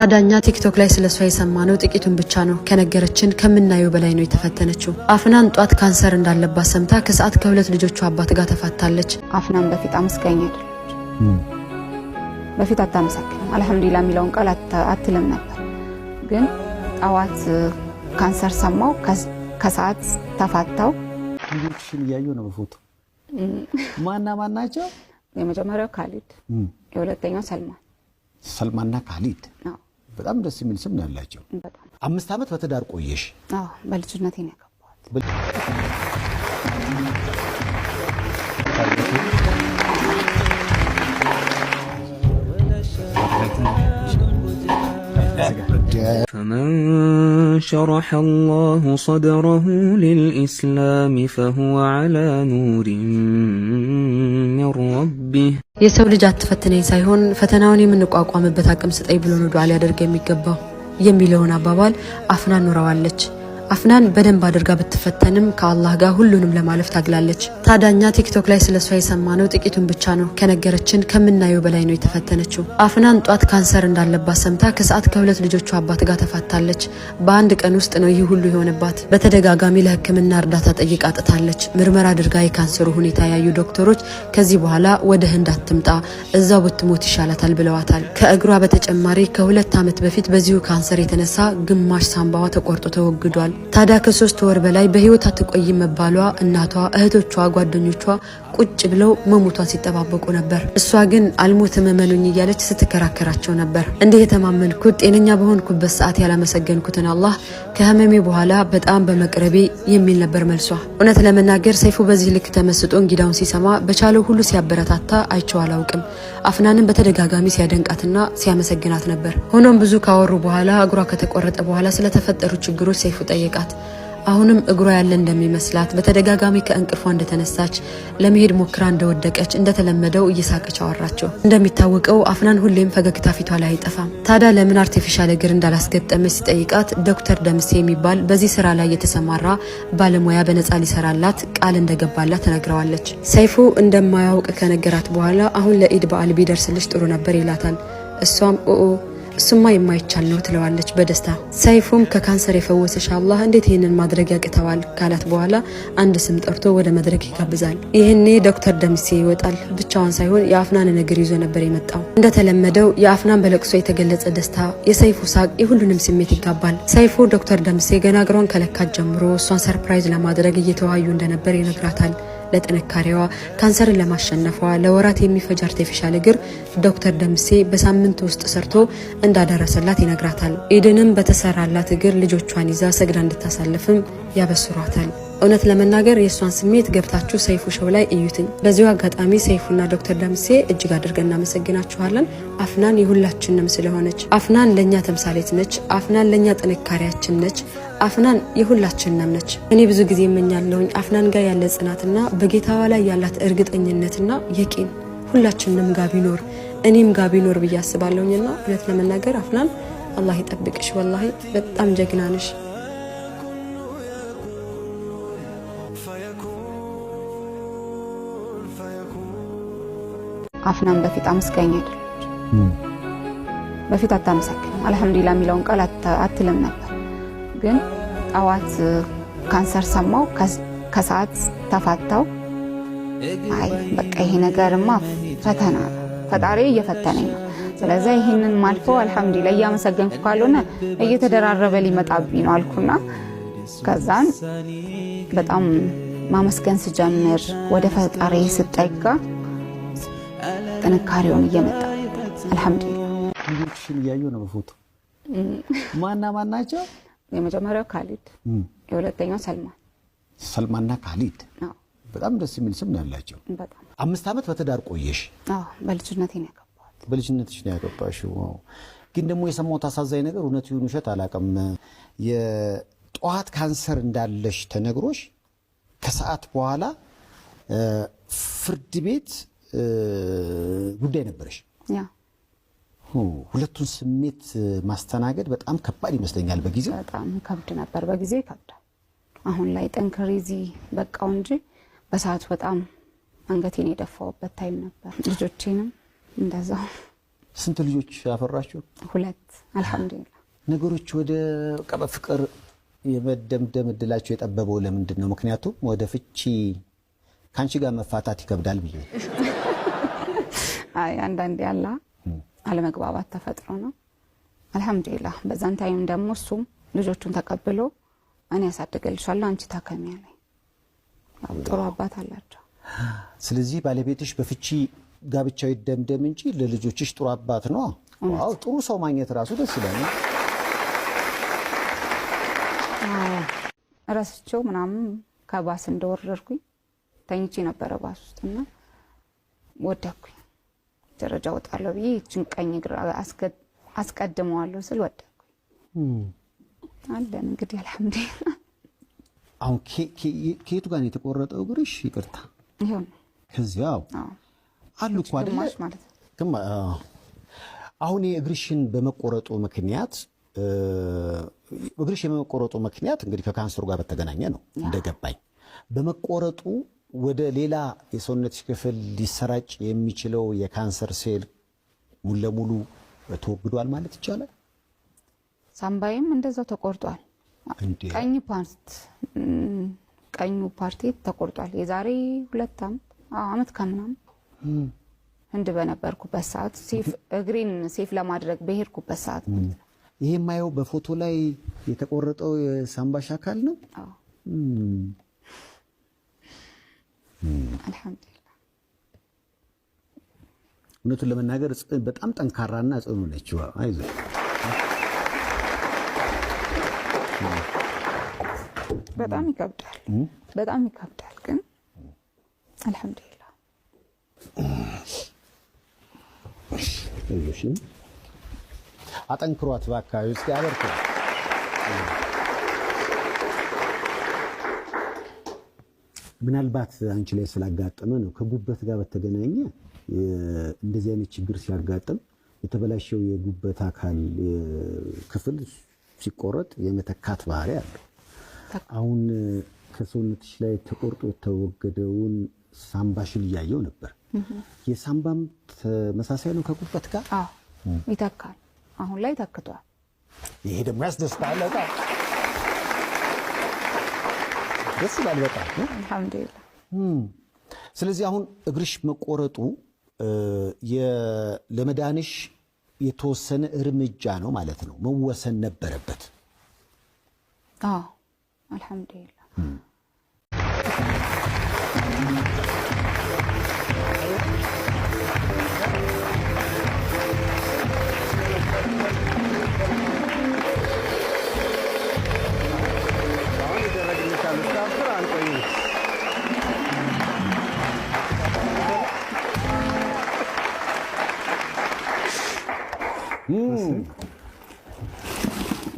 አዳኛ ቲክቶክ ላይ ስለሷ የሰማነው ጥቂቱን ብቻ ነው። ከነገረችን ከምናየው በላይ ነው የተፈተነችው። አፍናን ጧት ካንሰር እንዳለባት ሰምታ ከሰዓት ከሁለት ልጆቿ አባት ጋር ተፋታለች። አፍናን በፊት አመስጋኝ አይደለች። በፊት አታመሰግን አልহামዱሊላህ የሚለውን ቃል አትልም ነበር። ግን ጣዋት ካንሰር ሰማው ከሰዓት ተፋታው። ልጆችሽን እያየሁ ነው በፎቶ። ማን ናቸው? የመጀመሪያው ካሊድ፣ የሁለተኛው ሰልማንና ካሊድ። በጣም ደስ የሚል ስም ነው ያላቸው። 5 ዓመት በትዳር ቆየሽ? አዎ፣ በልጅነቴ ነው ያገባሁት። فمن شرح الله صدره للإسلام فهو على نور من ربه የሰው ልጅ አትፈትነኝ ሳይሆን ፈተናውን የምንቋቋምበት አቅም ስጠኝ ብሎ ነው ዱዓ ሊያደርግ የሚገባው የሚለውን አባባል አፍናን ኖረዋለች። አፍናን በደንብ አድርጋ ብትፈተንም ከአላህ ጋር ሁሉንም ለማለፍ ታግላለች። ታዳኛ ቲክቶክ ላይ ስለሷ የሰማነው ጥቂቱን ብቻ ነው። ከነገረችን ከምናየው በላይ ነው የተፈተነችው። አፍናን ጧት ካንሰር እንዳለባት ሰምታ ከሰዓት ከሁለት ልጆቿ አባት ጋር ተፋታለች። በአንድ ቀን ውስጥ ነው ይህ ሁሉ የሆነባት። በተደጋጋሚ ለሕክምና እርዳታ ጠይቃ አጥታለች። ምርመራ አድርጋ የካንሰሩ ሁኔታ ያዩ ዶክተሮች ከዚህ በኋላ ወደ ህንድ አትምጣ፣ እዛው ብትሞት ይሻላታል ብለዋታል። ከእግሯ በተጨማሪ ከ2 ዓመት በፊት በዚሁ ካንሰር የተነሳ ግማሽ ሳምባዋ ተቆርጦ ተወግዷል። ታዲያ ከ3 ወር በላይ በህይወት አትቆይም መባሏ እናቷ፣ እህቶቿ፣ ጓደኞቿ ቁጭ ብለው መሞቷን ሲጠባበቁ ነበር። እሷ ግን አልሞትም እመኑኝ እያለች ስትከራከራቸው ነበር። እንዲህ የተማመንኩት ጤነኛ በሆንኩበት ሰዓት ያላመሰገንኩትን አላህ ከህመሜ በኋላ በጣም በመቅረቤ የሚል ነበር መልሷ። እውነት ለመናገር ሰይፉ በዚህ ልክ ተመስጦ እንግዳውን ሲሰማ በቻለው ሁሉ ሲያበረታታ አይቼው አላውቅም። አፍናንን በተደጋጋሚ ሲያደንቃትና ሲያመሰግናት ነበር። ሆኖም ብዙ ካወሩ በኋላ እግሯ ከተቆረጠ በኋላ ስለተፈጠሩ ችግሮች ሰይፉ ጠየቃት። አሁንም እግሯ ያለ እንደሚመስላት በተደጋጋሚ ከእንቅልፏ እንደተነሳች ለመሄድ ሞክራ እንደወደቀች እንደተለመደው እየሳቀች አወራቸው። እንደሚታወቀው አፍናን ሁሌም ፈገግታ ፊቷ ላይ አይጠፋም። ታዲያ ለምን አርቲፊሻል እግር እንዳላስገጠመች ሲጠይቃት ዶክተር ደምሴ የሚባል በዚህ ስራ ላይ የተሰማራ ባለሙያ በነፃ ሊሰራላት ቃል እንደገባላት ተነግረዋለች። ሰይፉ እንደማያውቅ ከነገራት በኋላ አሁን ለኢድ በዓል ቢደርስልሽ ጥሩ ነበር ይላታል። እሷም እሱማ የማይቻል ነው ትለዋለች በደስታ። ሰይፉም ከካንሰር የፈወሰሽ አላህ እንዴት ይሄንን ማድረግ ያቅተዋል ካላት በኋላ አንድ ስም ጠርቶ ወደ መድረክ ይጋብዛል። ይሄኔ ዶክተር ደምሴ ይወጣል። ብቻውን ሳይሆን የአፍናን እግር ይዞ ነበር የመጣው። እንደተለመደው የአፍናን በለቅሶ የተገለጸ ደስታ፣ የሰይፉ ሳቅ የሁሉንም ስሜት ይጋባል። ሰይፉ ዶክተር ደምሴ ገና እግሯን ከለካት ጀምሮ እሷን ሰርፕራይዝ ለማድረግ እየተዋዩ እንደነበር ይነግራታል። ለጥንካሬዋ ካንሰርን ለማሸነፏ ለወራት የሚፈጅ አርቲፊሻል እግር ዶክተር ደምሴ በሳምንት ውስጥ ሰርቶ እንዳደረሰላት ይነግራታል። ኢድንም በተሰራላት እግር ልጆቿን ይዛ ሰግዳ እንድታሳልፍም ያበስሯታል። እውነት ለመናገር የሷን ስሜት ገብታችሁ ሰይፉ ሾው ላይ እዩትኝ። በዚሁ አጋጣሚ ሰይፉና ዶክተር ደምሴ እጅግ አድርገን እናመሰግናችኋለን። አፍናን የሁላችንም ስለሆነች፣ አፍናን ለኛ ተምሳሌት ነች። አፍናን ለኛ ጥንካሬያችን ነች። አፍናን የሁላችንም ነች። እኔ ብዙ ጊዜ እመኛለሁኝ አፍናን ጋር ያለ ጽናትና በጌታዋ ላይ ያላት እርግጠኝነትና የቂን ሁላችንም ጋር ቢኖር እኔም ጋር ቢኖር ብዬ አስባለሁኝና እውነት ለመናገር አፍናን አላህ ይጠብቅሽ። ወላሂ በጣም ጀግና ነሽ። አፍናን በፊት አመስጋኝ አይደለች። በፊት አታመሰግን አልহামዱሊላህ የሚለውን ቃል አትልም ነበር። ግን ጣዋት ካንሰር ሰማው ከሰዓት ተፋታው። አይ በቃ ይሄ ነገርማ ፈተና ነው፣ ፈጣሪ እየፈተነኝ ነው። ስለዚህ ይሄንን ማልፎ አልহামዱሊላህ እያመሰገንኩ ካልሆነ እየተደራረበ ሊመጣብኝ ነው አልኩና ከዛን በጣም ማመስገን ስጀምር ወደ ፈጣሪ ስጠጋ ጥንካሬውን እየመጣ አልহামዱሊላህ። ልጆችሽን እያየሁ ነው በፎቶ። ማን ናቸው? የመጀመሪያው ካሊድ፣ የሁለተኛው ሰልማንና ካሊድ። በጣም ደስ የሚል ስም ነው ያላቸው። 5 ዓመት በትዳር ቆየሽ? አዎ፣ በልጅነቴ ነው ያገባሁት። በልጅነትሽ ነው ያገባሽው? ግን ደግሞ የሰማሁት አሳዛኝ ነገር እውነት ይሁን ውሸት አላውቅም፣ የጧት ካንሰር እንዳለሽ ተነግሮሽ ከሰዓት በኋላ ፍርድ ቤት ጉዳይ ነበረሽ። ሁለቱን ስሜት ማስተናገድ በጣም ከባድ ይመስለኛል። በጊዜው በጣም ከብድ ነበር። በጊዜው ይከብዳል። አሁን ላይ ጠንክሬ እዚህ በቃው እንጂ በሰዓቱ በጣም አንገቴን የደፋውበት ታይም ነበር። ልጆቼንም እንደዛው ስንት ልጆች አፈራችሁ? 2 አልহামዱሊላህ። ነገሮች ወደ ቀበ ፍቅር የመደምደም እድላቸው የጠበበው ለምንድን ነው? ምክንያቱም ወደ ፍቺ ካንቺ ጋር መፋታት ይከብዳል ብዬ አይ አንዳንዴ ያላ አለመግባባት ተፈጥሮ ነው። አልহামዱሊላህ በዛን ታይም ደግሞ እሱም ልጆቹን ተቀብሎ እኔ ያሳድገልሻለሁ አንቺ ታከሚያለኝ። ጥሩ አባት አላቸው። ስለዚህ ባለቤትሽ በፍቺ ጋብቻው ይደምደም እንጂ ለልጆችሽ ጥሩ አባት ነው። ዋው ጥሩ ሰው ማግኘት ራሱ ደስ ይላል። ራስቸው ምናምን ከባስ እንደወረድኩኝ ተኝቼ ነበር ባስ ውስጥና ወደኩኝ። ደረጃ ወጣለሁ ብዬ እቺን ቀኝ እግር አስቀድመዋለሁ ስል ወደኩኝ። አለን እንግዲህ አልহামዱሊላህ። አሁን ከየቱ ጋር ነው የተቆረጠው እግርሽ? ይቅርታ ይሁን ከዚያው አሉ እኮ አይደል? አሁን የእግርሽን በመቆረጡ ምክንያት እግርሽ የመቆረጡ ምክንያት እንግዲህ ከካንሰሩ ጋር በተገናኘ ነው እንደገባኝ። በመቆረጡ ወደ ሌላ የሰውነትሽ ክፍል ሊሰራጭ የሚችለው የካንሰር ሴል ሙሉ ለሙሉ ተወግዷል ማለት ይቻላል? ሳምባይም እንደዛው ተቆርጧል። ቀኙ ፓርቲ ተቆርጧል። የዛሬ 2 ዓመት ከምናምን ህንድ በነበርኩበት ሰዓት እግሬን ሴፍ ለማድረግ በሄድኩበት ሰዓት ይሄ የማየው በፎቶ ላይ የተቆረጠው የሳምባሽ አካል ነው። አልহামዱሊላህ። እውነቱን ለመናገር በጣም ጠንካራና ጽኑ ነች። አይዞሽ በጣም ይከብዳል ግን አልহামዱሊላህ። አይዞሽ አጠንክሯት በአካባቢው እስኪ አበርቱ። ምናልባት አንቺ ላይ ስላጋጠመ ነው ከጉበት ጋር በተገናኘ እንደዚህ አይነት ችግር ሲያጋጥም የተበላሸው የጉበት አካል ክፍል ሲቆረጥ የመተካት ባህሪ አለው። አሁን ከሰውነትሽ ላይ ተቆርጦ የተወገደውን ሳምባሽን እያየው ነበር። የሳምባም ተመሳሳይ ነው ከጉበት ጋር? አዎ ይተካል። አሁን ላይ ተክቷል። ይሄ ደግሞ ያስደስታል በጣም ደስ ይላል በጣም አልহামዱሊላህ። ስለዚህ አሁን እግርሽ መቆረጡ ለመዳንሽ የተወሰነ እርምጃ ነው ማለት ነው፣ መወሰን ነበረበት። አዎ አልহামዱሊላህ።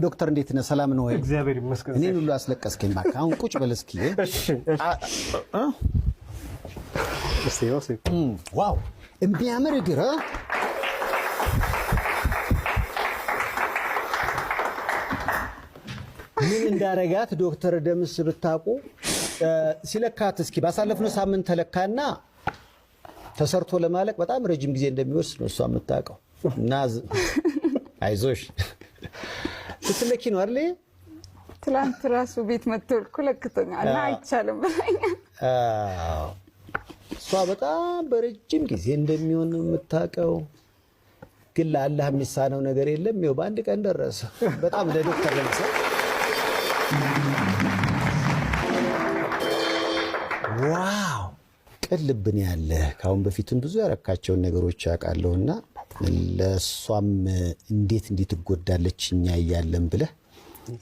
ዶክተር እንዴት ነህ? ሰላም ነው ወይ? እግዚአብሔር ይመስገን። እኔን ሁሉ አስለቀስከኝ እባክህ። አሁን ቁጭ በል እስኪ። ዋው የሚያምር እግር! ምን እንዳረጋት ዶክተር ደምስ ብታውቁ። ሲለካት እስኪ ባሳለፍነው ሳምንት ተለካና ተሰርቶ ለማለቅ በጣም ረጅም ጊዜ እንደሚወስድ ነው እሷ የምታውቀው። እና አይዞሽ ስትለኪ ነው አይደል? ትላንት ራሱ ቤት መጥቶ ለክቶኛል እና አይቻልም ብለኛል። እሷ በጣም በረጅም ጊዜ እንደሚሆን ነው የምታውቀው። ግን ለአላህ የሚሳነው ነገር የለም። ይኸው በአንድ ቀን ደረሰ። በጣም ለዶክተር ለምሳ ዋው ቅልብን ያለ ካሁን በፊትም ብዙ ያረካቸውን ነገሮች ያውቃለሁና ለሷም እንዴት ትጎዳለች እኛ እያለን ብለህ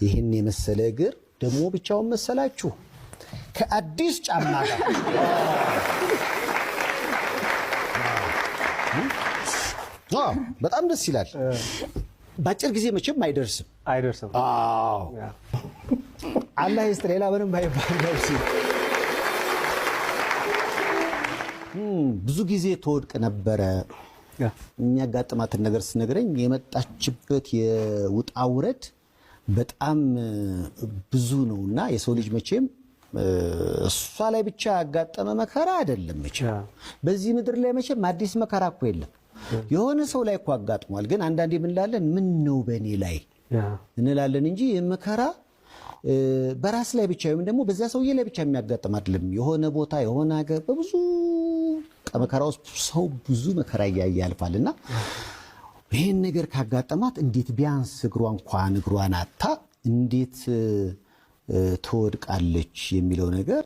ይሄን የመሰለ እግር ደግሞ ብቻውን መሰላችሁ ከአዲስ ጫማ ጋር በጣም ደስ ይላል። ባጭር ጊዜ መቼም አይደርስም። አዎ አላህ ይስጥ። ሌላ ምንም ባይባል ብዙ ጊዜ ተወድቅ ነበረ። የሚያጋጥማትን ነገር ስነግረኝ የመጣችበት የውጣ ውረድ በጣም ብዙ ነውና የሰው ልጅ መቼም እሷ ላይ ብቻ ያጋጠመ መከራ አይደለም። መቼም በዚህ ምድር ላይ መቼም አዲስ መከራ እኮ የለም። የሆነ ሰው ላይ እኮ አጋጥሟል። ግን አንዳንዴ ምን እንላለን? ምን ነው በእኔ ላይ እንላለን እንጂ መከራ በራስ ላይ ብቻ ወይም ደግሞ በዛ ሰውዬ ላይ ብቻ የሚያጋጥም አይደለም። የሆነ ቦታ የሆነ ሀገር በብዙ መከራ ውስጥ ሰው ብዙ መከራ ያያልፋልና ይሄን ነገር ካጋጠማት እንዴት ቢያንስ እግሯን አታ እንዴት ትወድቃለች የሚለው ነገር